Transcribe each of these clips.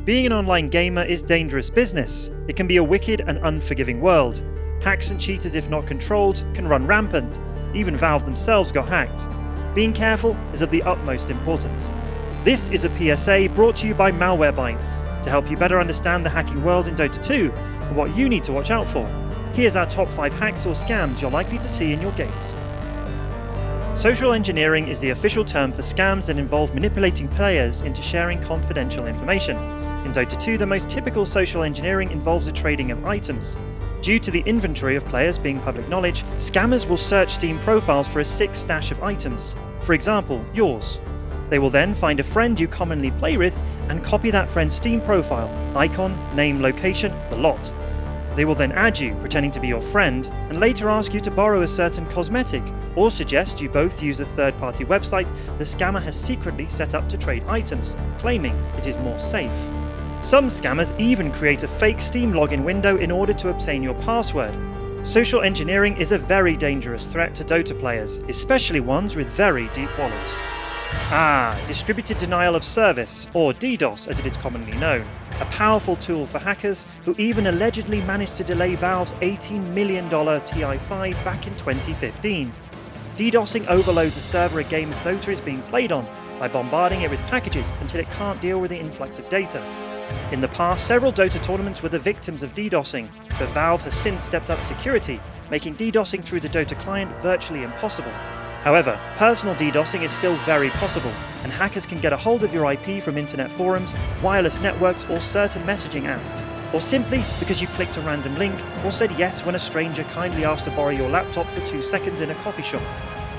Being an online gamer is dangerous business. It can be a wicked and unforgiving world. Hacks and cheaters, if not controlled, can run rampant. Even Valve themselves got hacked. Being careful is of the utmost importance. This is a PSA brought to you by MalwareBytes to help you better understand the hacking world in Dota 2 and what you need to watch out for. Here's our top 5 hacks or scams you're likely to see in your games. Social engineering is the official term for scams that involve manipulating players into sharing confidential information. In Dota 2, the most typical social engineering involves the trading of items. Due to the inventory of players being public knowledge, scammers will search Steam profiles for a sick stash of items. For example, yours. They will then find a friend you commonly play with and copy that friend's Steam profile, icon, name, location, the lot. They will then add you, pretending to be your friend, and later ask you to borrow a certain cosmetic, or suggest you both use a third-party website the scammer has secretly set up to trade items, claiming it is more safe. Some scammers even create a fake Steam login window in order to obtain your password. Social engineering is a very dangerous threat to Dota players, especially ones with very deep wallets. Distributed denial of service, or DDoS as it is commonly known. A powerful tool for hackers who even allegedly managed to delay Valve's $18 million TI-5 back in 2015. DDoSing overloads a server a game of Dota is being played on by bombarding it with packages until it can't deal with the influx of data. In the past, several Dota tournaments were the victims of DDoSing, but Valve has since stepped up security, making DDoSing through the Dota client virtually impossible. However, personal DDoSing is still very possible, and hackers can get a hold of your IP from internet forums, wireless networks, or certain messaging apps. Or simply because you clicked a random link or said yes when a stranger kindly asked to borrow your laptop for 2 seconds in a coffee shop.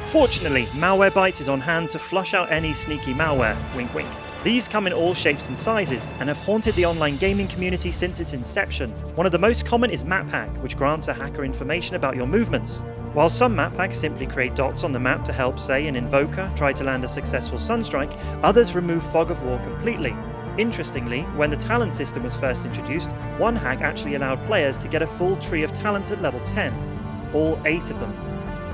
Fortunately, MalwareBytes is on hand to flush out any sneaky malware, wink wink. These come in all shapes and sizes, and have haunted the online gaming community since its inception. One of the most common is Map Hack, which grants a hacker information about your movements. While some map hacks simply create dots on the map to help, say, an invoker try to land a successful sunstrike, others remove fog of war completely. Interestingly, when the talent system was first introduced, one hack actually allowed players to get a full tree of talents at level 10. All 8 of them.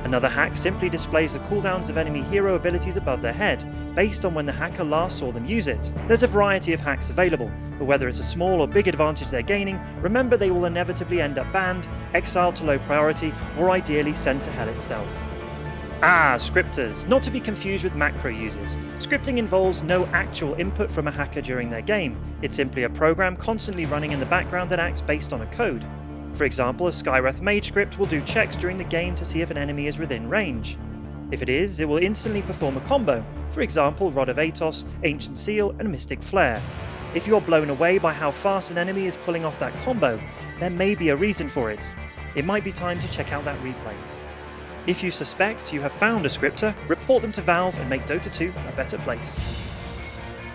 Another hack simply displays the cooldowns of enemy hero abilities above their head, based on when the hacker last saw them use it. There's a variety of hacks available, but whether it's a small or big advantage they're gaining, remember they will inevitably end up banned, exiled to low priority, or ideally sent to hell itself. Scripters, not to be confused with macro users. Scripting involves no actual input from a hacker during their game. It's simply a program constantly running in the background that acts based on a code. For example, a Skywrath Mage script will do checks during the game to see if an enemy is within range. If it is, it will instantly perform a combo, for example Rod of Atos, Ancient Seal, and Mystic Flare. If you're blown away by how fast an enemy is pulling off that combo, there may be a reason for it. It might be time to check out that replay. If you suspect you have found a scripter, report them to Valve and make Dota 2 a better place.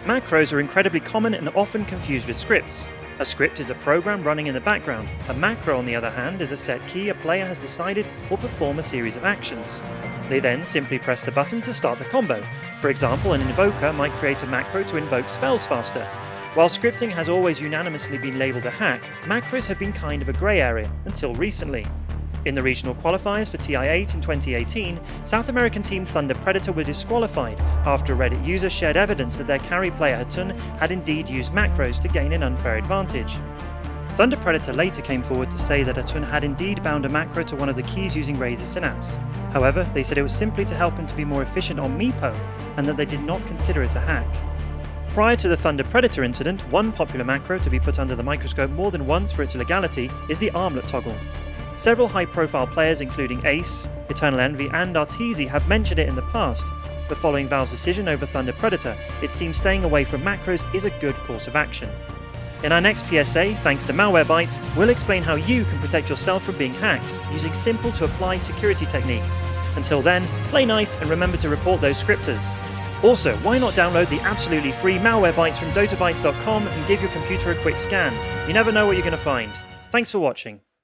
Macros are incredibly common and often confused with scripts. A script is a program running in the background. A macro, on the other hand, is a set key a player has decided will perform a series of actions. They then simply press the button to start the combo. For example, an invoker might create a macro to invoke spells faster. While scripting has always unanimously been labelled a hack, macros have been kind of a grey area, until recently. In the regional qualifiers for TI-8 in 2018, South American team Thunder Predator were disqualified after a Reddit user shared evidence that their carry player Hatun had indeed used macros to gain an unfair advantage. Thunder Predator later came forward to say that Hatun had indeed bound a macro to one of the keys using Razor Synapse. However, they said it was simply to help him to be more efficient on Meepo, and that they did not consider it a hack. Prior to the Thunder Predator incident, one popular macro to be put under the microscope more than once for its illegality is the armlet toggle. Several high-profile players including Ace, Eternal Envy and Arteezy have mentioned it in the past, but following Valve's decision over Thunder Predator, it seems staying away from macros is a good course of action. In our next PSA, thanks to MalwareBytes, we'll explain how you can protect yourself from being hacked using simple to apply security techniques. Until then, play nice and remember to report those scripters. Also, why not download the absolutely free MalwareBytes from DotaBytes.com and give your computer a quick scan? You never know what you're going to find. Thanks for watching.